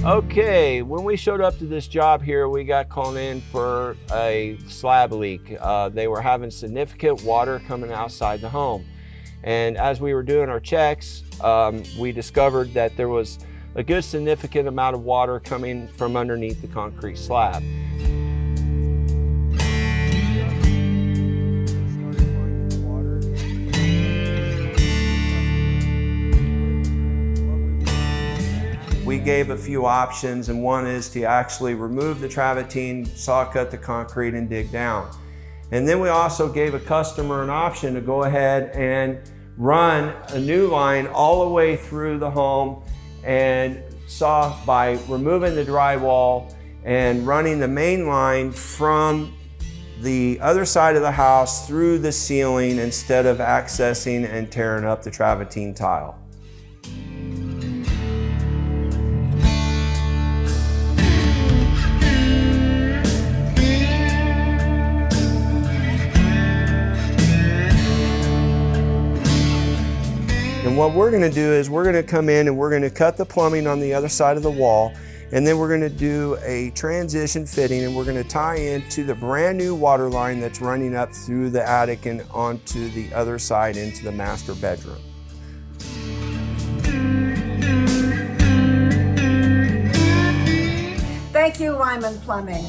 Okay, when we showed up to this job here, we got called in for a slab leak. They were having significant water coming outside the home. And as we were doing our checks, we discovered that there was a good significant amount of water coming from underneath the concrete slab. We gave a few options, and one is to actually remove the travertine, saw cut the concrete, and dig down. And then we also gave a customer an option to go ahead and run a new line all the way through the home, and saw by removing the drywall and running the main line from the other side of the house through the ceiling instead of accessing and tearing up the travertine tile. And what we're going to do is we're going to come in and we're going to cut the plumbing on the other side of the wall, and then we're going to do a transition fitting, and we're going to tie into the brand new water line that's running up through the attic and onto the other side into the master bedroom. Thank you, Lyman Plumbing.